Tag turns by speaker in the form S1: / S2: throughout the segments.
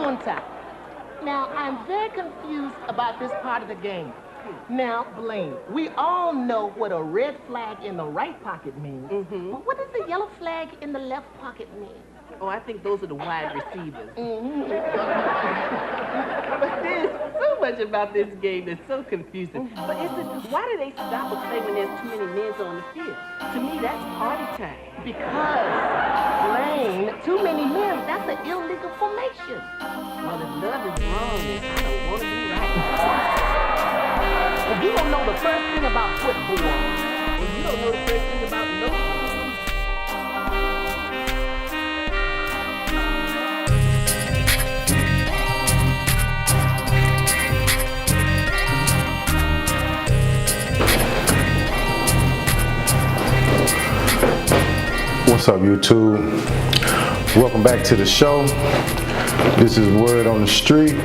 S1: on top. Now, I'm very confused about this part of the game. Now, Blaine, we all know what a red flag in the right pocket means. But what does the yellow flag in the left pocket mean?
S2: Oh, I think those are the wide receivers.
S1: But
S2: there's so much about this game that's so confusing. But why do they stop a play when there's too many men on the field? To me, that's party time.
S1: Because, Blaine, too many men, that's an illegal formation.
S2: Well, if love is wrong, then I don't want to be right.
S1: If you don't know the first thing about football,
S2: and you don't know the first thing about no.
S3: What's up, YouTube? Welcome back to the show. This is Word on the Street.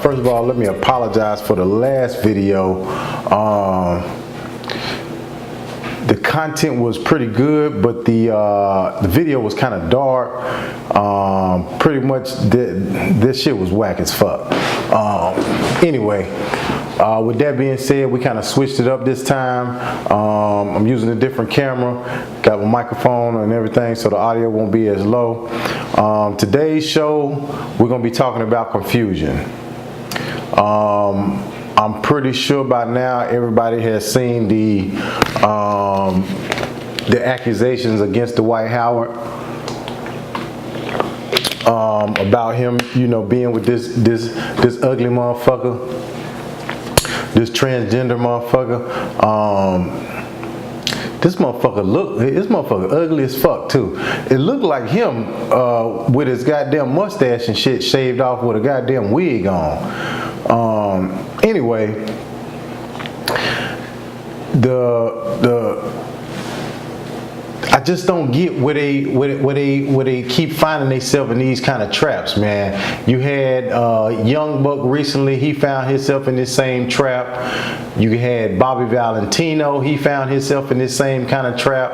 S3: First of all, let me apologize for the last video. The content was pretty good, but the video was kind of dark. Pretty much this shit was whack as fuck. Anyway, with that being said, we kind of switched it up this time. I'm using a different camera, got a microphone and everything, so the audio won't be as low. Today's show, we're going to be talking about confusion. I'm pretty sure by now everybody has seen the accusations against Dwight Howard about him, you know, being with this ugly motherfucker, this transgender motherfucker. This motherfucker ugly as fuck too. It looked like him with his goddamn mustache and shit shaved off with a goddamn wig on. Anyway, I just don't get where they keep finding themselves in these kind of traps, man. You had Young Buck recently, he found himself in this same trap. You had Bobby Valentino, he found himself in this same kind of trap.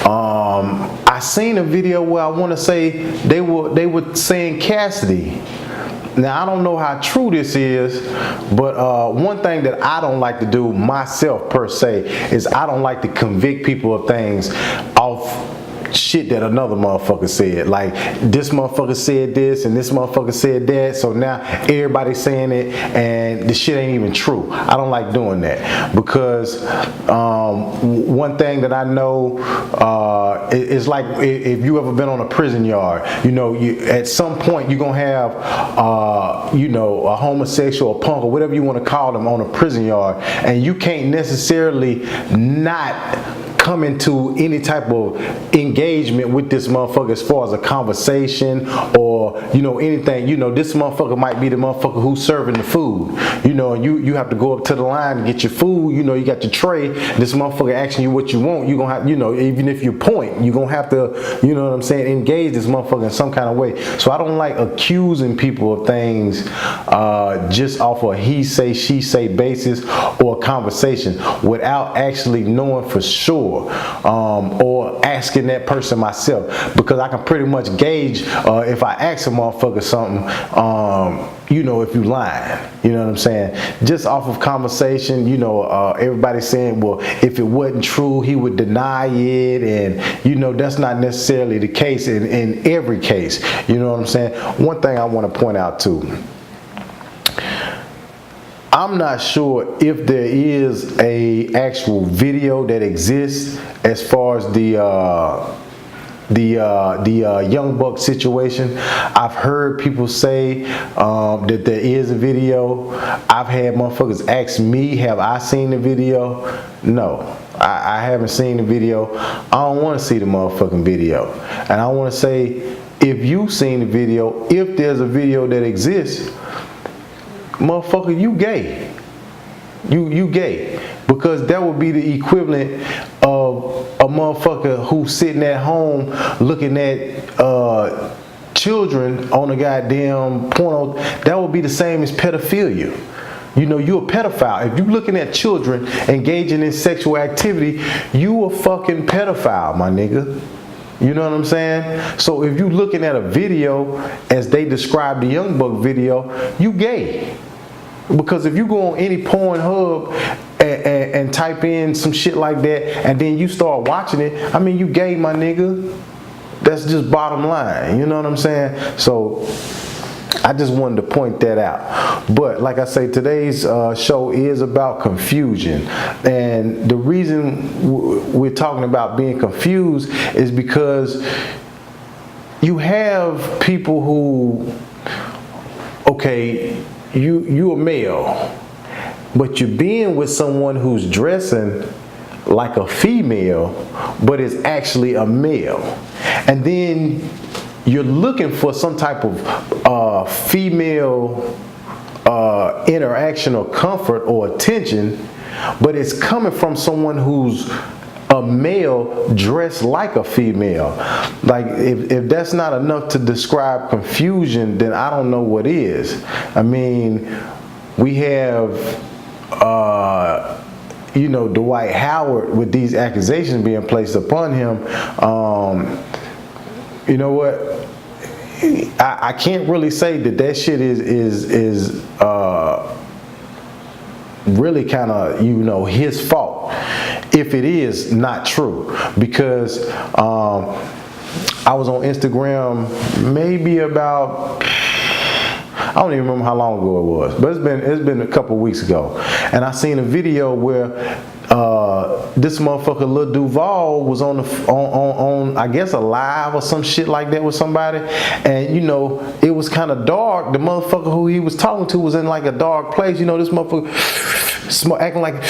S3: I seen a video where I want to say they were saying Cassidy. Now, I don't know how true this is, but one thing that I don't like to do myself per se is I don't like to convict people of things off shit that another motherfucker said. Like, this motherfucker said this and this motherfucker said that, so now everybody's saying it and the shit ain't even true. I don't like doing that because one thing that I know is like if you ever been on a prison yard, you know, at some point you're gonna have you know, a homosexual, a punk, or whatever you want to call them on a prison yard, and you can't necessarily not come into any type of engagement with this motherfucker as far as a conversation or, you know, anything. You know, this motherfucker might be the motherfucker who's serving the food, you know, and you have to go up to the line and get your food. You know, you got your tray, this motherfucker asking you what you want, you gonna have, you know, even if you point, you gonna have to, you know what I'm saying, engage this motherfucker in some kind of way. So I don't like accusing people of things just off a he say she say basis or a conversation without actually knowing for sure, or asking that person myself, because I can pretty much gauge if I ask a motherfucker something, you know, if you lying, you know what I'm saying, just off of conversation. You know, everybody's saying, well, if it wasn't true, he would deny it, and you know, that's not necessarily the case in every case, you know what I'm saying. One thing I want to point out too, I'm not sure if there is a actual video that exists as far as the Young Buck situation. I've heard people say that there is a video. I've had motherfuckers ask me, have I seen the video? No, I haven't seen the video. I don't want to see the motherfucking video. And I want to say, if you've seen the video, if there's a video that exists, motherfucker, you gay. You gay. Because that would be the equivalent of a motherfucker who's sitting at home looking at children on a goddamn porno. That would be the same as pedophilia. You know, you're a pedophile. If you're looking at children engaging in sexual activity, you a fucking pedophile, my nigga. You know what I'm saying? So if you're looking at a video as they describe the Young Buck video, you gay. Because if you go on any Pornhub and type in some shit like that, and then you start watching it, I mean, you gay, my nigga. That's just bottom line. You know what I'm saying? So I just wanted to point that out. But like I say, today's show is about confusion. And the reason we're talking about being confused is because you have people who, okay, you a male, but you're being with someone who's dressing like a female, but is actually a male. And then you're looking for some type of female interaction or comfort or attention, but it's coming from someone who's a male dressed like a female. Like, if that's not enough to describe confusion, then I don't know what is. I mean, we have Dwight Howard with these accusations being placed upon him. You know what? I can't really say that shit is really kind of his fault if it is not true, because I was on Instagram maybe about, I don't even remember how long ago it was, but it's been a couple weeks ago, and I seen a video where this motherfucker Lil Duval was on I guess a live or some shit like that with somebody, and it was kind of dark. The motherfucker who he was talking to was in like a dark place. This motherfucker acting like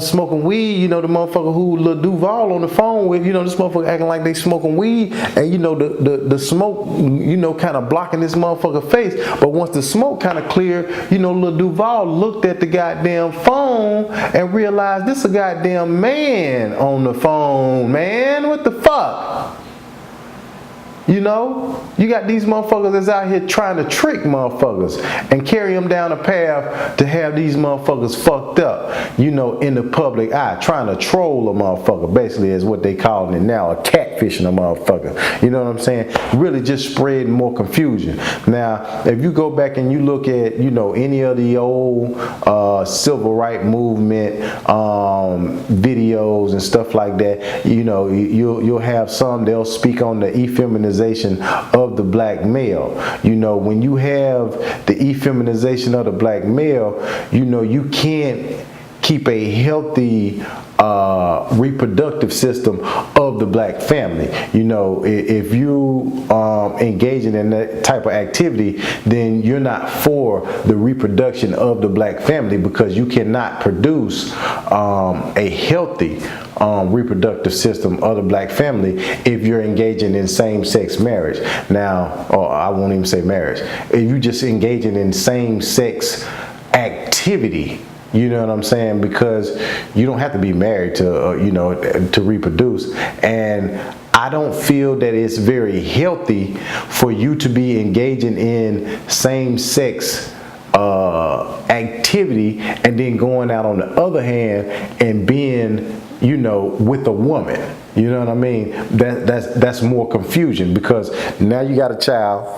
S3: smoking weed. The motherfucker who Lil Duval on the phone with, this motherfucker acting like they smoking weed, and the smoke kind of blocking this motherfucker face. But once the smoke kind of cleared, Lil Duval looked at the goddamn phone and realized this a goddamn man on the phone, man. What the fuck? You got these motherfuckers that's out here trying to trick motherfuckers and carry them down a path to have these motherfuckers fucked up, in the public eye, trying to troll a motherfucker, basically is what they calling it now, a catfishing a motherfucker. You know what I'm saying? Really just spreading more confusion. Now, if you go back and you look at, any of the old civil rights movement videos and stuff like that, you'll have some, they'll speak on the effeminization of the black male. When you have the effeminization of the black male, you can't keep a healthy reproductive system of the black family. If you engaging in that type of activity, then you're not for the reproduction of the black family, because you cannot produce a healthy reproductive system of the black family if you're engaging in same-sex marriage. Now, or I won't even say marriage. If you just engaging in same-sex activity, you know what I'm saying? Because you don't have to be married to, to reproduce. And I don't feel that it's very healthy for you to be engaging in same-sex activity and then going out on the other hand and being, with a woman. You know what I mean? That's more confusion, because now you got a child.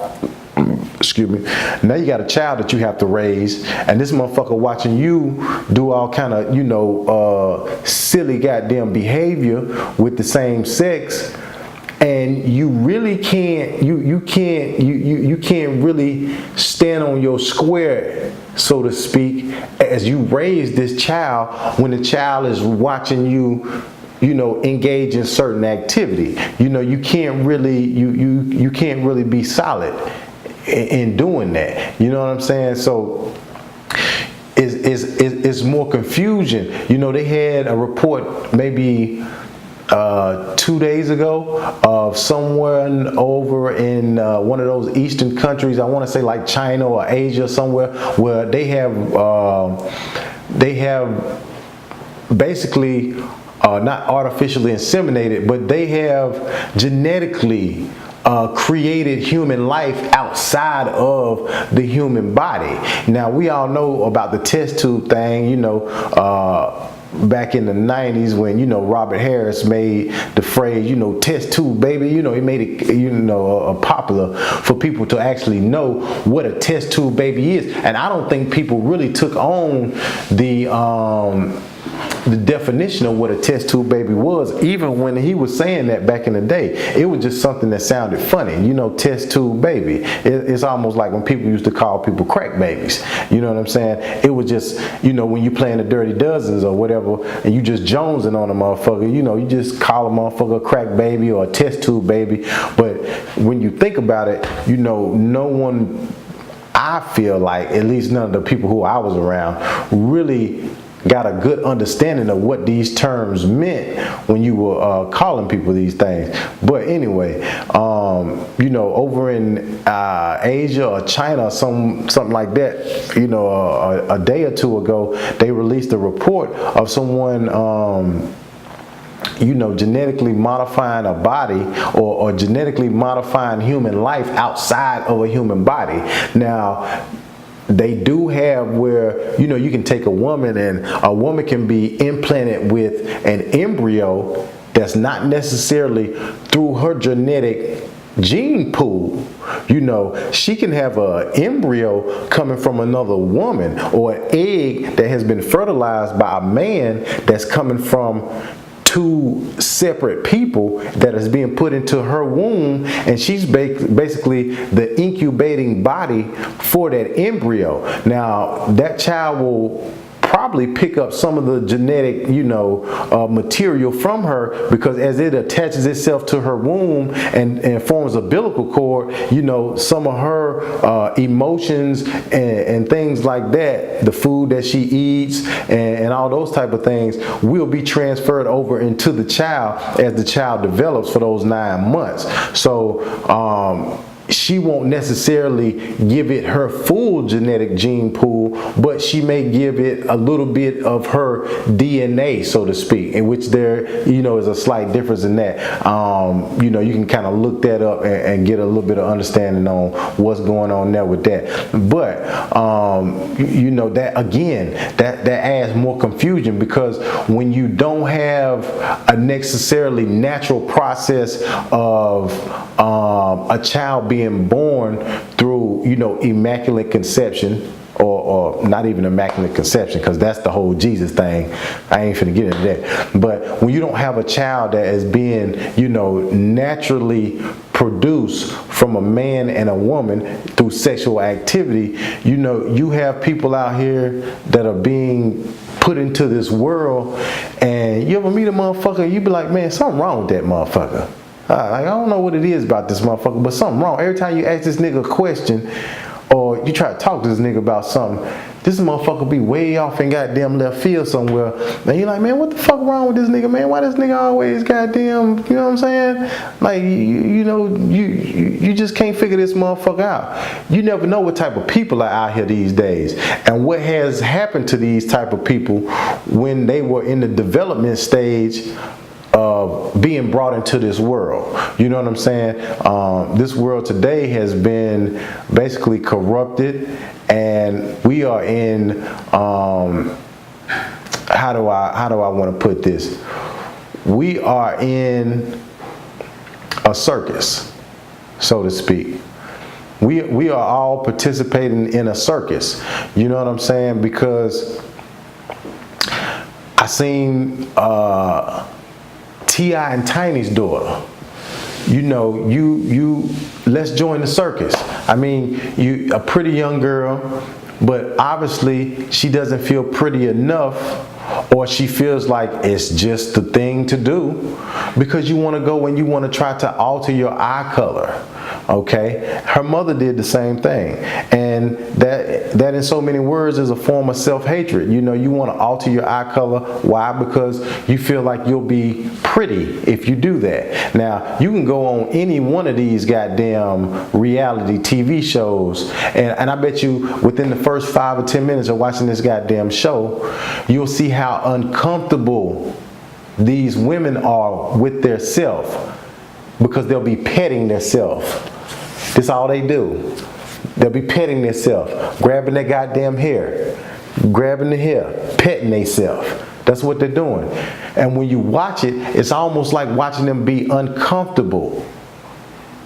S3: Excuse me. Now you got a child that you have to raise, and this motherfucker watching you do all kind of, silly goddamn behavior with the same sex, and you really can't, you can't really stand on your square, so to speak, as you raise this child when the child is watching you, engage in certain activity. You can't really, you can't really be solid in doing that. You know what I'm saying? So it's more confusion. They had a report maybe 2 days ago of someone over in one of those eastern countries, I want to say like China or Asia somewhere, where they have basically not artificially inseminated, but they have genetically created human life outside of the human body. Now, we all know about the test tube thing, back in the 90s when, you know, Robert Harris made the phrase, you know, test tube baby, you know, he made it, you know, popular for people to actually know what a test tube baby is. And I don't think people really took on the definition of what a test tube baby was, even when he was saying that back in the day. It was just something that sounded funny, you know, test tube baby. It's almost like when people used to call people crack babies, you know what I'm saying? It was just, you know, when you playing the Dirty Dozens or whatever, and you just jonesing on a motherfucker, you know, you just call a motherfucker a crack baby or a test tube baby. But when you think about it, you know, no one, I feel like, at least none of the people who I was around, really got a good understanding of what these terms meant when you were calling people these things. But anyway, you know, over in Asia or China or something like that, you know, a day or two ago, they released a report of someone you know, genetically modifying a body or genetically modifying human life outside of a human body. Now, they do have where, you know, you can take a woman and a woman can be implanted with an embryo that's not necessarily through her genetic gene pool. You know, she can have an embryo coming from another woman, or an egg that has been fertilized by a man that's coming from two separate people that is being put into her womb, and she's basically the incubating body for that embryo. Now, that child will probably pick up some of the genetic, you know, material from her, because as it attaches itself to her womb and forms a umbilical cord, you know, some of her emotions and things like that, the food that she eats and all those type of things will be transferred over into the child as the child develops for those 9 months. So she won't necessarily give it her full genetic gene pool, but she may give it a little bit of her DNA, so to speak, in which there, you know, is a slight difference in that. You know, you can kind of look that up and get a little bit of understanding on what's going on there with that. But, you know, that again, that adds more confusion, because when you don't have a necessarily natural process of a child being born through, you know, immaculate conception, or not even immaculate conception, because that's the whole Jesus thing. I ain't finna get into that. But when you don't have a child that is being, you know, naturally produced from a man and a woman through sexual activity, you know, you have people out here that are being put into this world, and you ever meet a motherfucker, you be like, man, something wrong with that motherfucker. Like, I don't know what it is about this motherfucker, but something wrong. Every time you ask this nigga a question, or you try to talk to this nigga about something, this motherfucker be way off in goddamn left field somewhere. And you're like, man, what the fuck wrong with this nigga, man? Why this nigga always goddamn, you know what I'm saying? Like, you know, you just can't figure this motherfucker out. You never know what type of people are out here these days, and what has happened to these type of people when they were in the development stage of being brought into this world. You know what I'm saying? This world today has been basically corrupted, and we are in how do I want to put this? We are in a circus, so to speak. We are all participating in a circus. You know what I'm saying? Because I seen T.I. and Tiny's daughter. You know, you let's join the circus. I mean, you a pretty young girl, but obviously she doesn't feel pretty enough, or she feels like it's just the thing to do, because you want to go and you want to try to alter your eye color. Okay, her mother did the same thing, and that in so many words is a form of self-hatred. You know, you want to alter your eye color. Why? Because you feel like you'll be pretty if you do that. Now, you can go on any one of these goddamn reality TV shows, and I bet you within the first 5 or 10 minutes of watching this goddamn show, you'll see how uncomfortable these women are with their self, because they'll be petting their self. That's all they do. They'll be petting themselves, grabbing their goddamn hair, grabbing the hair, petting themselves. That's what they're doing. And when you watch it, it's almost like watching them be uncomfortable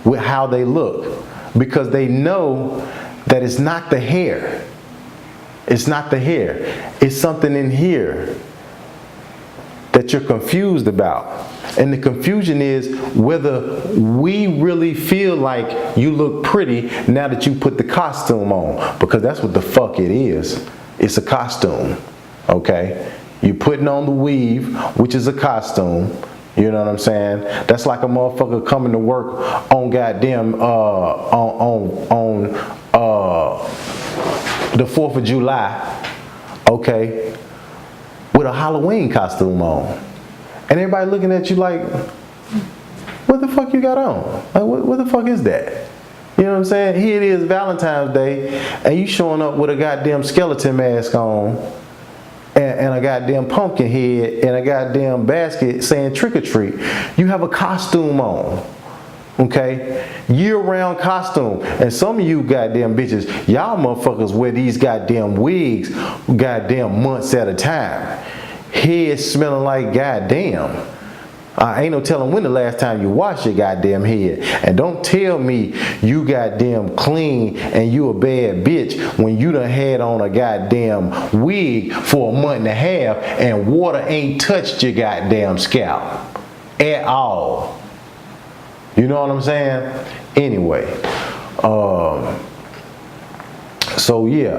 S3: with how they look, because they know that it's not the hair. It's not the hair. It's something in here that you're confused about. And the confusion is whether we really feel like you look pretty now that you put the costume on, because that's what the fuck it is. It's a costume, okay? You're putting on the weave, which is a costume. You know what I'm saying? That's like a motherfucker coming to work on goddamn the 4th of July, okay, with a Halloween costume on, and everybody looking at you like, what the fuck you got on? Like, what the fuck is that? You know what I'm saying? Here it is, Valentine's Day, and you showing up with a goddamn skeleton mask on, and a goddamn pumpkin head, and a goddamn basket saying trick or treat. You have a costume on, okay? Year-round costume. And some of you goddamn bitches, y'all motherfuckers wear these goddamn wigs goddamn months at a time. Head smelling like goddamn. Ain't no telling when the last time you washed your goddamn head. And don't tell me you goddamn clean and you a bad bitch when you done had on a goddamn wig for a month and a half and water ain't touched your goddamn scalp at all. You know what I'm saying? Anyway, so yeah,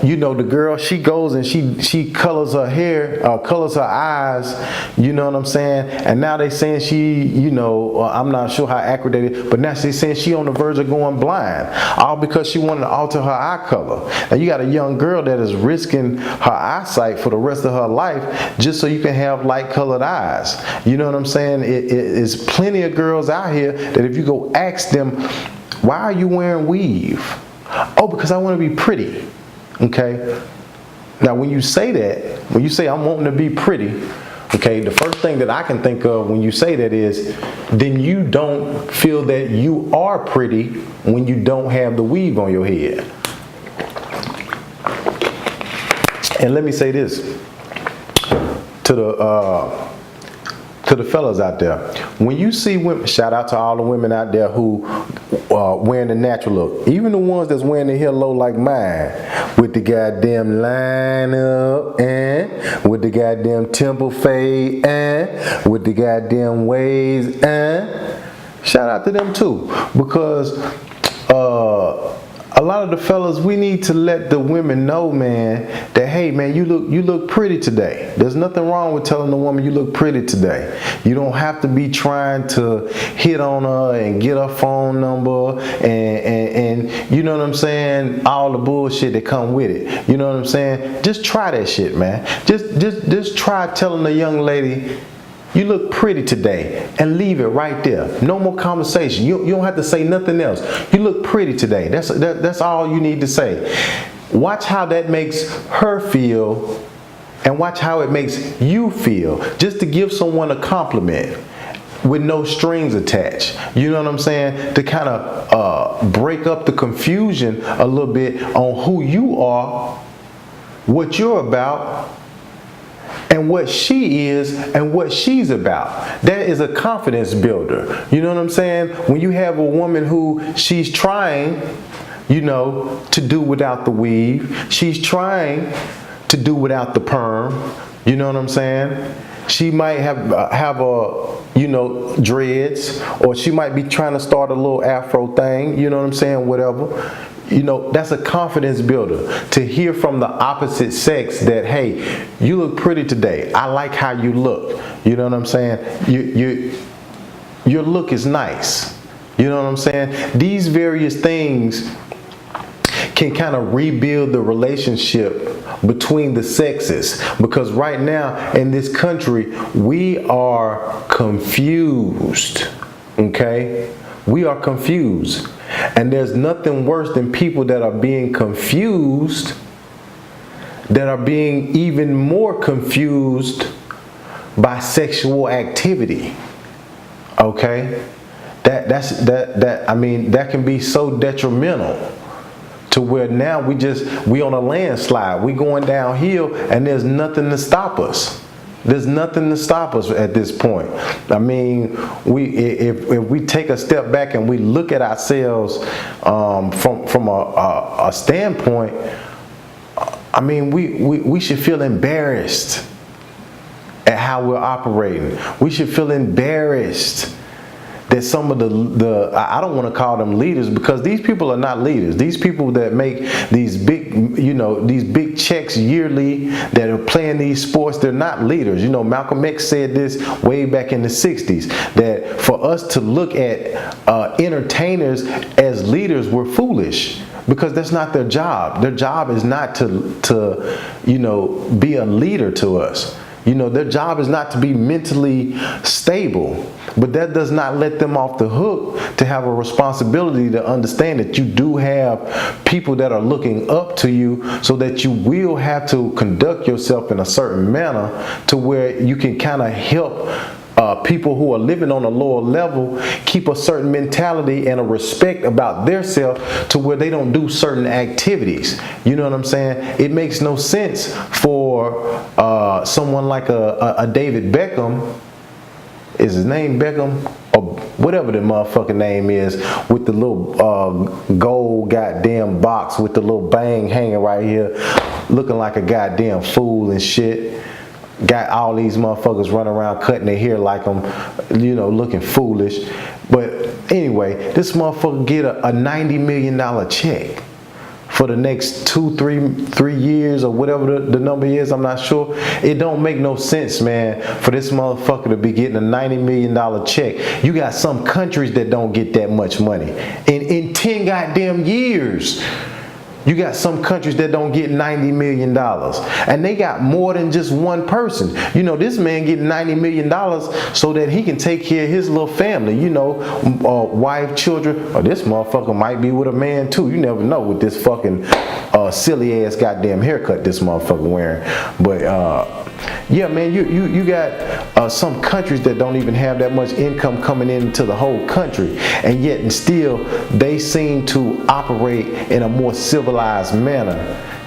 S3: you know, the girl, she goes and she colors her hair, colors her eyes, you know what I'm saying? And now they saying she, you know, I'm not sure how accurate it is, but now she's saying she on the verge of going blind, all because she wanted to alter her eye color. Now you got a young girl that is risking her eyesight for the rest of her life just so you can have light colored eyes. You know what I'm saying? It's plenty of girls out here that if you go ask them, why are you wearing weave? Oh, because I want to be pretty. Okay? Now, when you say that, when you say I'm wanting to be pretty, okay, the first thing that I can think of when you say that is, then you don't feel that you are pretty when you don't have the weave on your head. And let me say this to the fellas out there. When you see women, shout out to all the women out there who wearing the natural look, even the ones that's wearing the hair low like mine, with the goddamn line up and with the goddamn temple fade and with the goddamn waves and shout out to them too, because a lot of the fellas, we need to let the women know, man, that hey, man, you look pretty today. There's nothing wrong with telling the woman you look pretty today. You don't have to be trying to hit on her and get her phone number and you know what I'm saying, all the bullshit that come with it. You know what I'm saying? Just try that shit, man. Just try telling a young lady, you look pretty today, and leave it right there. No more conversation. You don't have to say nothing else. You look pretty today. That's all you need to say. Watch how that makes her feel, and watch how it makes you feel. Just to give someone a compliment with no strings attached. You know what I'm saying? To kind of break up the confusion a little bit on who you are, what you're about, and what she is and what she's about. That is a confidence builder. You know what I'm saying? When you have a woman who she's trying, you know, to do without the weave. She's trying to do without the perm. You know what I'm saying? She might have a, you know, dreads, or she might be trying to start a little afro thing. You know what I'm saying? Whatever. You know, that's a confidence builder to hear from the opposite sex that, hey, you look pretty today. I like how you look. You know what I'm saying? Your look is nice. You know what I'm saying? These various things can kind of rebuild the relationship between the sexes, because right now in this country we are confused. Okay? We are confused. And there's nothing worse than people that are being confused, that are being even more confused by sexual activity. Okay? That can be so detrimental to where now we on a landslide. We going downhill and there's nothing to stop us. There's nothing to stop us at this point. I mean, if we take a step back and we look at ourselves from a standpoint, I mean, we should feel embarrassed at how we're operating. We should feel embarrassed that some of the I don't want to call them leaders, because these people are not leaders. These people that make these big checks yearly, that are playing these sports, they're not leaders. You know, Malcolm X said this way back in the 60s, that for us to look at entertainers as leaders, we're foolish, because that's not their job. Their job is not to be a leader to us. You know, their job is not to be mentally stable, but that does not let them off the hook to have a responsibility to understand that you do have people that are looking up to you, so that you will have to conduct yourself in a certain manner to where you can kind of help people who are living on a lower level keep a certain mentality and a respect about their self, to where they don't do certain activities. You know what I'm saying? It makes no sense for someone like a David Beckham. Is his name Beckham? Or whatever the motherfucking name is, with the little gold goddamn box with the little bang hanging right here, looking like a goddamn fool and shit. Got all these motherfuckers running around cutting their hair like them, looking foolish. But anyway, this motherfucker get a $90 million check for the next 3 years or whatever the number is. I'm not sure. It don't make no sense, man, for this motherfucker to be getting a $90 million check. You got some countries that don't get that much money. In 10 goddamn years. You got some countries that don't get $90 million, and they got more than just one person. You know, this man getting $90 million so that he can take care of his little family, wife, children, or this motherfucker might be with a man too. You never know with this fucking silly ass goddamn haircut this motherfucker wearing. But yeah, man, you got some countries that don't even have that much income coming into the whole country, and yet and still they seem to operate in a more civilized manner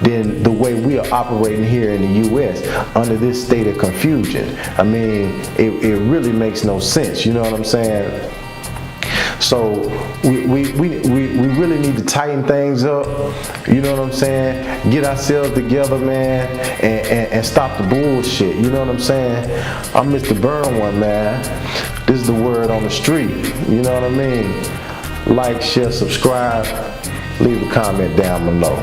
S3: than the way we are operating here in the U.S. under this state of confusion. I mean, it really makes no sense. You know what I'm saying? So we really need to tighten things up. You know what I'm saying? Get ourselves together, man, and stop the bullshit. You know what I'm saying? I'm Mr. Burn One, man. This is the word on the street. You know what I mean? Like, share, subscribe, leave a comment down below.